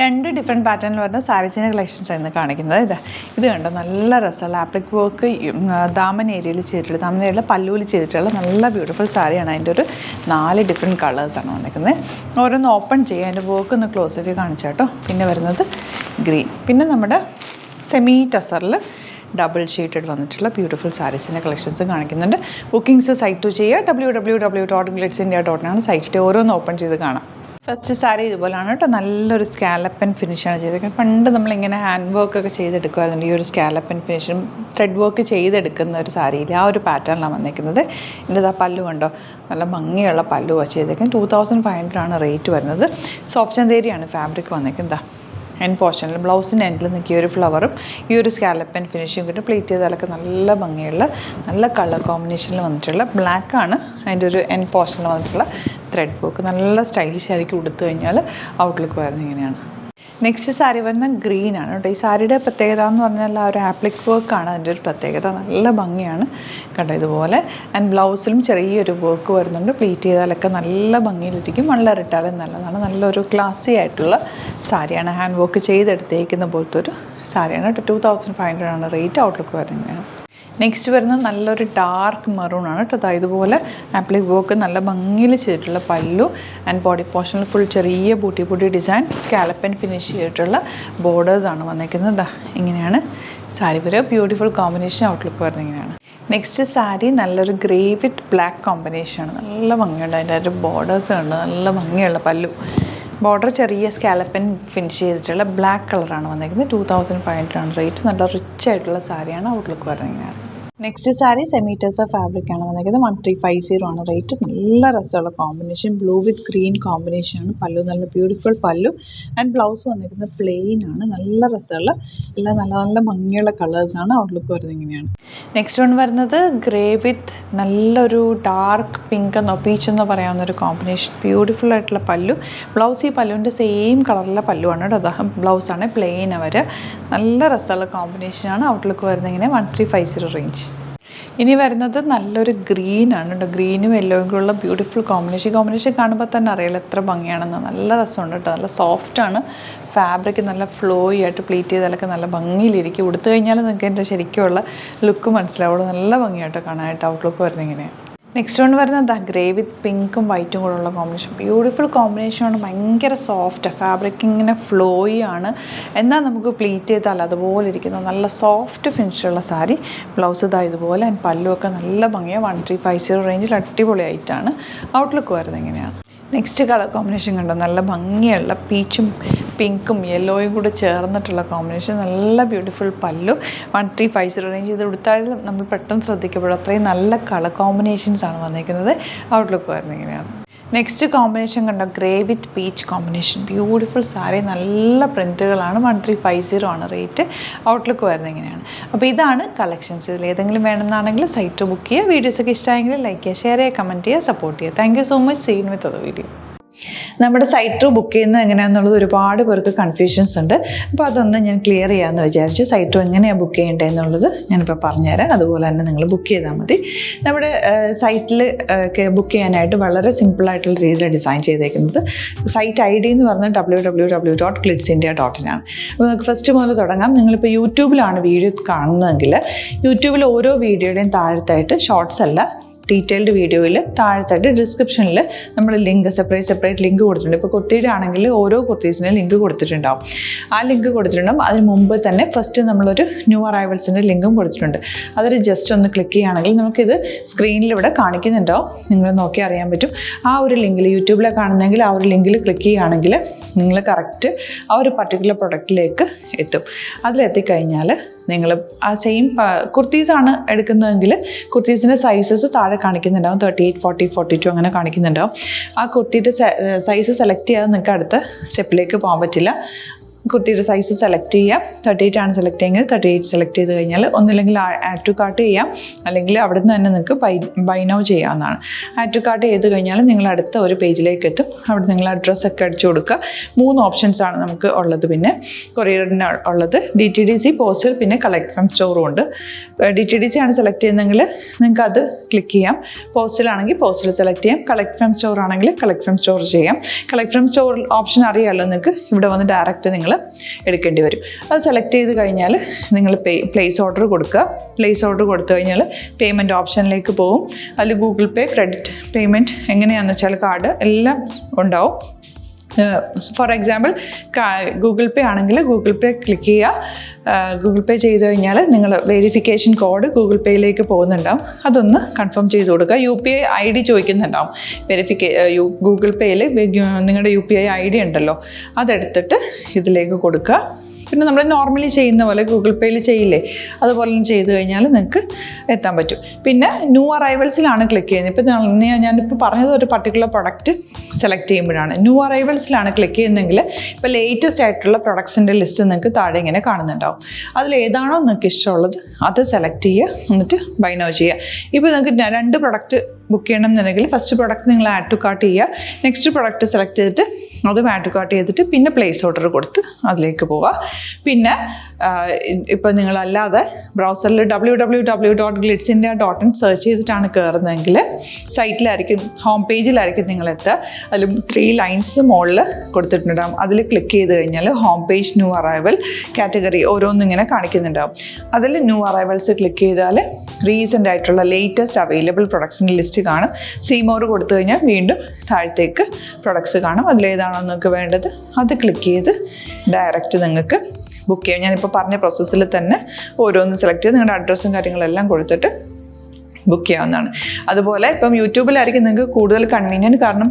രണ്ട് ഡിഫറെൻറ്റ് പാറ്റേണിൽ വരുന്ന സാരീസിൻ്റെ കളക്ഷൻസ് ആയിരുന്നു കാണിക്കുന്നത്. ഇത് കണ്ടോ, നല്ല രസമുള്ള ആപ്ലിക് വർക്ക് ദാമൻ ഏരിയയിൽ ചെയ്തിട്ടുള്ള, ദാമൻ ഏരിയയിൽ പല്ലുവിൽ ചെയ്തിട്ടുള്ള നല്ല ബ്യൂട്ടിഫുൾ സാരിയാണ്. അതിൻ്റെ ഒരു 4 ഡിഫറെൻറ്റ് കളേഴ്സാണ് വന്നിരിക്കുന്നത്. ഓരോന്ന് ഓപ്പൺ ചെയ്യുക, അതിൻ്റെ വർക്ക് ഒന്ന് ക്ലോസ് ആക്കി കാണിച്ചാട്ടോ. പിന്നെ വരുന്നത് ഗ്രീൻ, പിന്നെ നമ്മുടെ സെമി ടസറിൽ ഡബിൾ ഷീറ്റഡ് വന്നിട്ടുള്ള ബ്യൂട്ടിഫുൾ സാരീസിൻ്റെ കളക്ഷൻസ് കാണിക്കുന്നുണ്ട്. ബുക്കിംഗ്സ് സൈറ്റ് ചെയ്യുക, www.glitzindia.in സൈറ്റിൽ ഓരോന്ന് ഓപ്പൺ ചെയ്ത് കാണാം. ഫസ്റ്റ് സാരി ഇതുപോലെയാണ് കേട്ടോ, നല്ലൊരു സ്കാലപ്പൻ ഫിനിഷാണ് ചെയ്തിരിക്കുന്നത്. പണ്ട് നമ്മളിങ്ങനെ ഹാൻഡ് വർക്കൊക്കെ ചെയ്തെടുക്കുമായിരുന്നു. ഈ ഒരു സ്കാലപ്പൻ ഫിനിഷും ത്രെഡ് വർക്ക് ചെയ്തെടുക്കുന്ന ഒരു സാരിയിൽ ആ ഒരു പാറ്റേണിലാണ് വന്നിരിക്കുന്നത്. ഇതിൻ്റെ പല്ലു കണ്ടോ, നല്ല ഭംഗിയുള്ള പല്ലുവാണ് ചെയ്തിരിക്കുന്നത്. 2500 ആണ് റേറ്റ് വരുന്നത്. സോഫ്റ്റ് ചന്തേരിയാണ് ഫാബ്രിക് വന്നിരിക്കുന്നത്. എൻഡ് പോർഷനിൽ ബ്ലൗസിൻ്റെ എൻഡിൽ നിൽക്കിയ ഒരു ഫ്ലവറും ഈ ഒരു സ്കാലപ്പൻ ഫിനിഷും കിട്ടും. പ്ലേറ്റ് ചെയ്താലൊക്കെ നല്ല ഭംഗിയുള്ള നല്ല കളർ കോമ്പിനേഷനിൽ വന്നിട്ടുള്ള ബ്ലാക്കാണ് അതിൻ്റെ ഒരു എൻഡ് പോർഷനിൽ വന്നിട്ടുള്ള ത്രെഡ് വർക്ക്. നല്ല സ്റ്റൈലിഷ് ആയിരിക്കും ഉടുത്തു കഴിഞ്ഞാൽ ഔട്ട്ലുക്ക് വരുന്നത് ഇങ്ങനെയാണ്. നെക്സ്റ്റ് സാരി വരുന്നത് ഗ്രീനാണ് കേട്ടോ. ഈ സാരിയുടെ പ്രത്യേകത എന്ന് പറഞ്ഞാൽ ആ ഒരു ആപ്ലിക് വർക്കാണ് അതിൻ്റെ ഒരു പ്രത്യേകത. നല്ല ഭംഗിയാണ് കണ്ടോ ഇതുപോലെ. ആൻഡ് ബ്ലൗസിലും ചെറിയൊരു വർക്ക് വരുന്നുണ്ട്. പ്ലീറ്റ് ചെയ്താലൊക്കെ നല്ല ഭംഗിയിലിരിക്കും. ഇട്ടാലും നല്ലതാണ്. നല്ലൊരു ക്ലാസി ആയിട്ടുള്ള സാരിയാണ്. ഹാൻഡ് വർക്ക് ചെയ്തെടുത്തേക്കുന്ന പോലത്തെ ഒരു സാരിയാണ് കേട്ടോ. 2500 ആണ് റേറ്റ്. ഔട്ട്ലുക്ക് വരുന്നത് ഇങ്ങനെയാണ്. നെക്സ്റ്റ് വരുന്നത് നല്ലൊരു ഡാർക്ക് മെറൂണാണ് കേട്ടോ. ഇതുപോലെ ആപ്ലിക് വർക്ക് നല്ല ഭംഗിയിൽ ചെയ്തിട്ടുള്ള പല്ലു ആൻഡ് ബോഡി പോർഷനിൽ ഫുൾ ചെറിയ ബൂട്ടി ഡിസൈൻ സ്കാലപ്പൻ ഫിനിഷ് ചെയ്തിട്ടുള്ള ബോർഡേഴ്സാണ് വന്നിരിക്കുന്നത്. ഇങ്ങനെയാണ് സാരി വരിക. ബ്യൂട്ടിഫുൾ കോമ്പിനേഷൻ ഔട്ട്ലുക്ക് വരുന്നത് ഇങ്ങനെയാണ്. നെക്സ്റ്റ് സാരി നല്ലൊരു ഗ്രേ വിത്ത് ബ്ലാക്ക് കോമ്പിനേഷനാണ്. നല്ല ഭംഗിയുണ്ട്. അതിൻ്റെ ഒരു ബോർഡേഴ്സ് ഉണ്ട്. നല്ല ഭംഗിയുള്ള പല്ലു. ബോർഡർ ചെറിയ സ്കാലപ്പൻ ഫിനിഷ് ചെയ്തിട്ടുള്ള ബ്ലാക്ക് കളറാണ് വന്നിരിക്കുന്നത്. 2500 ആണ് റേറ്റ്. നല്ല റിച്ച് ആയിട്ടുള്ള സാരിയാണ്. ഔട്ട്ലുക്ക് വരുന്നത് ഇങ്ങനെയാണ്. നെക്സ്റ്റ് സാരി സെമീറ്റേഴ്സ് ഫാബ്രിക് ആണ് വന്നിരിക്കുന്നത്. 1350 ആണ് റേറ്റ്. നല്ല രസമുള്ള കോമ്പിനേഷൻ, ബ്ലൂ വിത്ത് ഗ്രീൻ കോമ്പിനേഷനാണ്. പല്ലു നല്ല ബ്യൂട്ടിഫുൾ പല്ലു. ആൻഡ് ബ്ലൗസ് വന്നിരിക്കുന്നത് പ്ലെയിൻ ആണ്. നല്ല രസമുള്ള എല്ലാം നല്ല നല്ല ഭംഗിയുള്ള കളേഴ്സാണ്. ഔട്ട്ലുക്ക് വരുന്നത് ഇങ്ങനെയാണ്. നെക്സ്റ്റ് വൺ വരുന്നത് ഗ്രേ വിത്ത് നല്ലൊരു ഡാർക്ക് പിങ്ക് എന്നോ പീച്ച് എന്നോ പറയാവുന്ന ഒരു കോമ്പിനേഷൻ. ബ്യൂട്ടിഫുൾ ആയിട്ടുള്ള പല്ലു. ബ്ലൗസ് ഈ പല്ലുവിൻ്റെ സെയിം കളറിലെ പല്ലുവാണ് കേട്ടോ. ബ്ലൗസാണ് പ്ലെയിൻ. അവർ നല്ല രസമുള്ള കോമ്പിനേഷനാണ്. ഔട്ട്ലുക്ക് വരുന്നത് ഇങ്ങനെ 1350 റേഞ്ച്. ഇനി വരുന്നത് നല്ലൊരു ഗ്രീനാണ് കേട്ടോ. ഗ്രീനും യെല്ലോയും കൂടെയുള്ള ബ്യൂട്ടിഫുൾ കോമ്പിനേഷൻ കാണുമ്പോൾ തന്നെ അറിയില്ല എത്ര ഭംഗിയാണെന്ന്. നല്ല രസമുണ്ട് കേട്ടോ. നല്ല സോഫ്റ്റാണ് ഫാബ്രിക്. നല്ല ഫ്ലോയി ആയിട്ട് പ്ലീറ്റ് ചെയ്താലൊക്കെ നല്ല ഭംഗിയിലിരിക്കും. ഉടുത്തു കഴിഞ്ഞാൽ നിങ്ങൾക്ക് എൻ്റെ ശരിക്കുള്ള ലുക്ക് മനസ്സിലാവുള്ളൂ. നല്ല ഭംഗിയായിട്ട് കാണാനായിട്ട്. ഔട്ട്ലുക്ക് വരുന്നത് ഇങ്ങനെയാണ്. നെക്സ്റ്റ് വൺ വരുന്നത് ഗ്രേ വിത്ത് പിങ്കും വൈറ്റും കൂടെ ഉള്ള കോമ്പിനേഷൻ. ബ്യൂട്ടിഫുൾ കോമ്പിനേഷനാണ്. ഭയങ്കര സോഫ്റ്റ് ഫാബ്രിക്. ഇങ്ങനെ ഫ്ലോയി ആണ്, എന്നാൽ നമുക്ക് പ്ലീറ്റ് ചെയ്താൽ അതുപോലെ ഇരിക്കുന്ന നല്ല സോഫ്റ്റ് ഫിനിഷുള്ള സാരി. ബ്ലൗസ് ഇതുപോലെ. ആൻഡ് പല്ലുമൊക്കെ നല്ല ഭംഗിയാണ്. 1350 റേഞ്ചിൽ അടിപൊളിയായിട്ടാണ് ഔട്ട്ലുക്ക് വരുന്നത് ഇങ്ങനെയാണ്. നെക്സ്റ്റ് കളർ കോമ്പിനേഷൻ കണ്ടോ, നല്ല ഭംഗിയുള്ള പീച്ചും പിങ്കും യെല്ലോയും കൂടെ ചേർന്നിട്ടുള്ള കോമ്പിനേഷൻ. നല്ല ബ്യൂട്ടിഫുൾ പല്ലു. 1350 റേഞ്ച്. ഇത് ഉടുത്താൽ നമ്മൾ പെട്ടെന്ന് ശ്രദ്ധിക്കപ്പെടും. അത്രയും നല്ല കളർ കോമ്പിനേഷൻസാണ് വന്നിരിക്കുന്നത്. ഔട്ട്ലുക്ക് വരുന്നത് ഇങ്ങനെയാണ്. നെക്സ്റ്റ് കോമ്പിനേഷൻ കണ്ടോ, ഗ്രേ വിത്ത് പീച്ച് കോമ്പിനേഷൻ. ബ്യൂട്ടിഫുൾ സാരി. നല്ല പ്രിൻറ്റുകളാണ്. 1350 ആണ് റേറ്റ്. ഔട്ട്ലുക്ക് വരുന്നത് ഇങ്ങനെയാണ്. അപ്പോൾ ഇതാണ് കളക്ഷൻസ്. ഇതിൽ ഏതെങ്കിലും വേണമെന്നാണെങ്കിൽ സൈറ്റ് ബുക്ക് ചെയ്യുക. വീഡിയോസൊക്കെ ഇഷ്ടമായെങ്കിൽ ലൈക്ക് ചെയ്യുക, ഷെയർ ചെയ്യുക, കമൻറ്റ് ചെയ്യുക, സപ്പോർട്ട് ചെയ്യുക. Thank you so much. See you with other video. നമ്മുടെ സൈറ്റ് ബുക്ക് ചെയ്യുന്നത് എങ്ങനെയാണെന്നുള്ളത് ഒരുപാട് പേർക്ക് കൺഫ്യൂഷൻസ് ഉണ്ട്. അപ്പോൾ അതൊന്ന് ഞാൻ ക്ലിയർ ചെയ്യാമെന്ന് വിചാരിച്ചു. സൈറ്റ് എങ്ങനെയാണ് ബുക്ക് ചെയ്യേണ്ടത് എന്നുള്ളത് ഞാനിപ്പോൾ പറഞ്ഞുതരാം. അതുപോലെ തന്നെ നിങ്ങൾ ബുക്ക് ചെയ്താൽ മതി. നമ്മുടെ സൈറ്റിൽ ബുക്ക് ചെയ്യാനായിട്ട് വളരെ സിമ്പിളായിട്ടുള്ള രീതിയിൽ ഡിസൈൻ ചെയ്തേക്കുന്നത്. സൈറ്റ് ID എന്ന് പറഞ്ഞാൽ www.glitzindia.in ആണ്. അപ്പോൾ നമുക്ക് ഫസ്റ്റ് മുതൽ തുടങ്ങാം. നിങ്ങളിപ്പോൾ യൂട്യൂബിലാണ് വീഡിയോ കാണുന്നതെങ്കിൽ യൂട്യൂബിൽ ഓരോ വീഡിയോയുടെയും താഴത്തായിട്ട് ഷോർട്സ് അല്ല, ഡീറ്റെയിൽഡ് വീഡിയോയിൽ താഴത്തായിട്ട് ഡിസ്ക്രിപ്ഷനിൽ നമ്മൾ ലിങ്ക് സെപ്പറേറ്റ് ലിങ്ക് കൊടുത്തിട്ടുണ്ട്. ഇപ്പോൾ കുർത്തിയുടെ ആണെങ്കിൽ ഓരോ കുർത്തീസിനും ലിങ്ക് കൊടുത്തിട്ടുണ്ടാവും. ആ ലിങ്ക് കൊടുത്തിട്ടുണ്ടാവും. അതിന് മുമ്പ് തന്നെ ഫസ്റ്റ് നമ്മളൊരു ന്യൂ അറൈവൽസിൻ്റെ ലിങ്കും കൊടുത്തിട്ടുണ്ട്. അതിൽ ജസ്റ്റ് ഒന്ന് ക്ലിക്ക് ചെയ്യുകയാണെങ്കിൽ നമുക്കിത് സ്ക്രീനിൽ ഇവിടെ കാണിക്കുന്നുണ്ടാവും. നിങ്ങൾ നോക്കി അറിയാൻ പറ്റും. ആ ഒരു ലിങ്കിൽ യൂട്യൂബിലെ കാണുന്നെങ്കിൽ ആ ഒരു ലിങ്കിൽ ക്ലിക്ക് ചെയ്യുകയാണെങ്കിൽ നിങ്ങൾ കറക്റ്റ് ആ ഒരു പർട്ടിക്കുലർ പ്രൊഡക്റ്റിലേക്ക് എത്തും. അതിലെത്തിക്കഴിഞ്ഞാൽ നിങ്ങൾ ആ സെയിം കുർത്തീസാണ് എടുക്കുന്നതെങ്കിൽ കുർത്തീസിൻ്റെ സൈസസ് താഴെ കാണിക്കുന്നുണ്ടാവും. 38, 40, 42 അങ്ങനെ കാണിക്കുന്നുണ്ടാവും. ആ കുർത്തിയുടെ സൈസ് സെലക്ട് ചെയ്യാതെ നിങ്ങൾക്ക് അടുത്ത സ്റ്റെപ്പിലേക്ക് പോകാൻ പറ്റില്ല. കുർത്തിയുടെ സൈസ് സെലക്ട് ചെയ്യാം. 38 ആണ് സെലക്ട് ചെയ്യുന്നത്. 38 സെലക്ട് ചെയ്ത് കഴിഞ്ഞാൽ ഒന്നില്ലെങ്കിൽ ആഡ് ടു കാർട്ട് ചെയ്യാം, അല്ലെങ്കിൽ അവിടെ നിന്ന് തന്നെ നിങ്ങൾക്ക് ബൈ നൗ ചെയ്യാവുന്നതാണ്. ആഡ് ടു കാർട്ട് ചെയ്ത് കഴിഞ്ഞാൽ നിങ്ങൾ അടുത്ത ഒരു പേജിലേക്ക് എത്തും. അവിടെ നിങ്ങൾ അഡ്രസ്സൊക്കെ അടിച്ചു കൊടുക്കുക. 3 ഓപ്ഷൻസാണ് നമുക്ക് ഉള്ളത്. പിന്നെ കൊറിയറിന് ഉള്ളത് DTDC, പോസ്റ്റൽ, പിന്നെ കളക്ട് ഫ്രം സ്റ്റോറും ഉണ്ട്. DTDC ആണ് സെലക്ട് ചെയ്യുന്നതെങ്കിൽ നിങ്ങൾക്ക് അത് ക്ലിക്ക് ചെയ്യാം. പോസ്റ്റലാണെങ്കിൽ പോസ്റ്റൽ സെലക്ട് ചെയ്യാം. കളക്ട് ഫ്രം സ്റ്റോർ ആണെങ്കിൽ കളക്ട് ഫ്രം സ്റ്റോർ ചെയ്യാം. കളക്ട് ഫ്രം സ്റ്റോർ ഓപ്ഷൻ അറിയാമല്ലോ നിങ്ങൾക്ക്. ഇവിടെ വന്ന് ഡയറക്റ്റ് നിങ്ങൾ എടുക്കേണ്ടി വരും. അത് സെലക്ട് ചെയ്ത് കഴിഞ്ഞാൽ നിങ്ങൾ പ്ലേസ് ഓർഡർ കൊടുക്കുക. പ്ലേസ് ഓർഡർ കൊടുത്തു കഴിഞ്ഞാൽ പേയ്മെൻറ്റ് ഓപ്ഷനിലേക്ക് പോകും. അതിൽ ഗൂഗിൾ പേ, ക്രെഡിറ്റ് പേയ്മെൻറ്റ് എങ്ങനെയാണെന്ന് വെച്ചാൽ കാർഡ് എല്ലാം ഉണ്ടാവും. ഫോർ എക്സാമ്പിൾ ഗൂഗിൾ പേ ആണെങ്കിൽ ഗൂഗിൾ പേ ക്ലിക്ക് ചെയ്യുക. ഗൂഗിൾ പേ ചെയ്ത് കഴിഞ്ഞാൽ നിങ്ങൾ വെരിഫിക്കേഷൻ കോഡ് ഗൂഗിൾ പേയിലേക്ക് പോകുന്നുണ്ടാവും. അതൊന്ന് കൺഫേം ചെയ്ത് കൊടുക്കുക. UPI ID ചോദിക്കുന്നുണ്ടാവും. ഗൂഗിൾ പേയിൽ നിങ്ങളുടെ UPI ID ഉണ്ടല്ലോ, അതെടുത്തിട്ട് ഇതിലേക്ക് കൊടുക്കുക. പിന്നെ നമ്മൾ നോർമലി ചെയ്യുന്ന പോലെ ഗൂഗിൾ പേയിൽ ചെയ്യില്ലേ, അതുപോലെ ചെയ്ത് കഴിഞ്ഞാൽ നിങ്ങൾക്ക് എത്താൻ പറ്റും. പിന്നെ ന്യൂ അറൈവൽസിലാണ് ക്ലിക്ക് ചെയ്യുന്നത്. ഇപ്പോൾ ഞാനിപ്പോൾ പറഞ്ഞത് ഒരു പർട്ടിക്കുലർ പ്രൊഡക്റ്റ് സെലക്ട് ചെയ്യുമ്പോഴാണ്. ന്യൂ അറൈവൽസിലാണ് ക്ലിക്ക് ചെയ്യുന്നതെങ്കിൽ ഇപ്പോൾ ലേറ്റസ്റ്റ് ആയിട്ടുള്ള പ്രൊഡക്ട്സിൻ്റെ ലിസ്റ്റ് നിങ്ങൾക്ക് താഴെ ഇങ്ങനെ കാണുന്നുണ്ടാവും. അതിലേതാണോ നിങ്ങൾക്ക് ഇഷ്ടമുള്ളത് അത് സെലക്ട് ചെയ്യുക, എന്നിട്ട് ബൈ നൗ ചെയ്യുക. ഇപ്പോൾ നിങ്ങൾക്ക് 2 പ്രൊഡക്റ്റ് ബുക്ക് ചെയ്യണം എന്നുണ്ടെങ്കിൽ ഫസ്റ്റ് പ്രൊഡക്റ്റ് നിങ്ങൾ ആഡ് ടു കാർട്ട് ചെയ്യുക. നെക്സ്റ്റ് പ്രൊഡക്റ്റ് സെലക്ട് ചെയ്തിട്ട് അതും ആഡ് ടു കാർട്ട് ചെയ്തിട്ട് പിന്നെ പ്ലേസ് ഓർഡർ കൊടുത്ത് അതിലേക്ക് പോവുക. പിന്നെ ഇപ്പോൾ നിങ്ങളല്ലാതെ ബ്രൗസറിൽ www.glitzindia.in സെർച്ച് ചെയ്തിട്ടാണ് കയറുന്നതെങ്കിൽ സൈറ്റിലായിരിക്കും, ഹോം പേജിലായിരിക്കും നിങ്ങളെത്തുക. അതിൽ 3 ലൈൻസ് മുകളിൽ കൊടുത്തിട്ടുണ്ടാകും. അതിൽ ക്ലിക്ക് ചെയ്ത് കഴിഞ്ഞാൽ home page, new arrival, category ഓരോന്നിങ്ങനെ കാണിക്കുന്നുണ്ടാകും. അതിൽ ന്യൂ അറൈവൽസ് ക്ലിക്ക് ചെയ്താൽ റീസെൻ്റ് ആയിട്ടുള്ള ലേറ്റസ്റ്റ് അവൈലബിൾ പ്രൊഡക്ട്സിൻ്റെ ലിസ്റ്റ് കാണും. സീമോർ കൊടുത്തു കഴിഞ്ഞാൽ വീണ്ടും താഴത്തേക്ക് പ്രൊഡക്ട്സ് കാണും. അതിലേതാണോ നിങ്ങൾക്ക് വേണ്ടത് അത് ക്ലിക്ക് ചെയ്ത് ഡയറക്റ്റ് നിങ്ങൾക്ക് ബുക്ക് ചെയ്യാം. ഞാനിപ്പോൾ പറഞ്ഞ പ്രോസസ്സിൽ തന്നെ ഓരോന്ന് സെലക്ട് ചെയ്ത് നിങ്ങളുടെ അഡ്രസ്സും കാര്യങ്ങളെല്ലാം കൊടുത്തിട്ട് ബുക്ക് ചെയ്യാവുന്നതാണ്. അതുപോലെ ഇപ്പം യൂട്യൂബിലായിരിക്കും നിങ്ങൾക്ക് കൂടുതൽ കൺവീനിയൻറ്റ്, കാരണം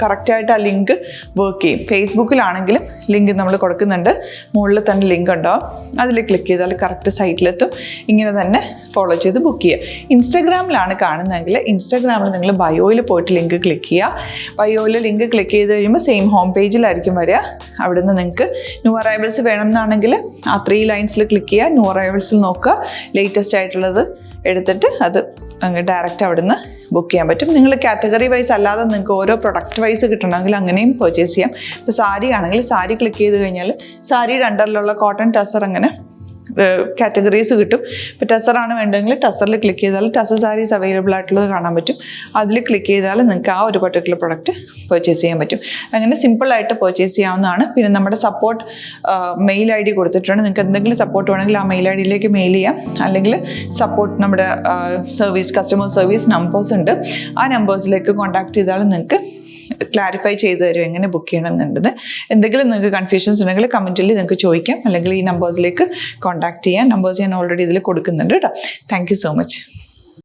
കറക്റ്റായിട്ട് ആ ലിങ്ക് വർക്ക് ചെയ്യും. ഫേസ്ബുക്കിലാണെങ്കിലും ലിങ്ക് നമ്മൾ കൊടുക്കുന്നുണ്ട്, മുകളിൽ തന്നെ ലിങ്ക് ഉണ്ടാവും. അതിൽ ക്ലിക്ക് ചെയ്താൽ കറക്റ്റ് സൈറ്റിലെത്തും. ഇങ്ങനെ തന്നെ ഫോളോ ചെയ്ത് ബുക്ക് ചെയ്യുക. ഇൻസ്റ്റാഗ്രാമിലാണ് കാണുന്നതെങ്കിൽ ഇൻസ്റ്റാഗ്രാമിൽ നിങ്ങൾ ബയോയിൽ പോയിട്ട് ലിങ്ക് ക്ലിക്ക് ചെയ്യുക. ബയോയിൽ ലിങ്ക് ക്ലിക്ക് ചെയ്ത് കഴിയുമ്പോൾ സെയിം ഹോം പേജിലായിരിക്കും വരിക. അവിടെ നിന്ന് നിങ്ങൾക്ക് ന്യൂ അറൈവൽസ് വേണമെന്നാണെങ്കിൽ ആ 3 ലൈൻസിൽ ക്ലിക്ക് ചെയ്യുക. ന്യൂ അറൈവൽസിൽ നോക്കുക, ലേറ്റസ്റ്റ് ആയിട്ടുള്ളത് എടുത്തിട്ട് അത് ഡയറക്റ്റ് അവിടെ നിന്ന് ബുക്ക് ചെയ്യാൻ പറ്റും. നിങ്ങൾ കാറ്റഗറി വൈസ് അല്ലാതെ നിങ്ങൾക്ക് ഓരോ പ്രൊഡക്റ്റ് വൈസ് കിട്ടണമെങ്കിൽ അങ്ങനെയും പർച്ചേസ് ചെയ്യാം. ഇപ്പോൾ സാരി ആണെങ്കിൽ സാരി ക്ലിക്ക് ചെയ്ത് കഴിഞ്ഞാൽ സാരിയുടെ അണ്ടറിലുള്ള കോട്ടൺ, ടസർ, അങ്ങനെ കാറ്റഗറീസ് കിട്ടും. ഇപ്പോൾ ടസറാണ് വേണ്ടതെങ്കിൽ ടസറിൽ ക്ലിക്ക് ചെയ്താൽ ടസർ സാരീസ് അവൈലബിൾ ആയിട്ടുള്ളത് കാണാൻ പറ്റും. അതിൽ ക്ലിക്ക് ചെയ്താൽ നിങ്ങൾക്ക് ആ ഒരു പർട്ടിക്കുലർ പ്രൊഡക്റ്റ് പർച്ചേസ് ചെയ്യാൻ പറ്റും. അങ്ങനെ സിമ്പിളായിട്ട് പർച്ചേസ് ചെയ്യാവുന്നതാണ്. പിന്നെ നമ്മുടെ സപ്പോർട്ട് മെയിൽ ID കൊടുത്തിട്ടുണ്ട്. നിങ്ങൾക്ക് എന്തെങ്കിലും സപ്പോർട്ട് വേണമെങ്കിൽ ആ മെയിൽ IDയിലേക്ക് മെയിൽ ചെയ്യാം. അല്ലെങ്കിൽ സപ്പോർട്ട് നമ്മുടെ കസ്റ്റമർ സർവീസ് നമ്പേഴ്സ് ഉണ്ട്. ആ നമ്പേഴ്സിലേക്ക് കോൺടാക്ട് ചെയ്താൽ നിങ്ങൾക്ക് ക്ലാരിഫൈ ചെയ്ത് തരും എങ്ങനെ ബുക്ക് ചെയ്യണം എന്നുള്ളത്. എന്തെങ്കിലും നിങ്ങൾക്ക് കൺഫ്യൂഷൻസ് ഉണ്ടെങ്കിൽ കമൻറ്റിൽ നിങ്ങൾക്ക് ചോദിക്കാം, അല്ലെങ്കിൽ ഈ നമ്പേഴ്സിലേക്ക് കോൺടാക്ട് ചെയ്യാം. നമ്പേഴ്സ് ഞാൻ ഓൾറെഡി ഇതിൽ കൊടുക്കുന്നുണ്ട് കേട്ടോ. Thank you so much.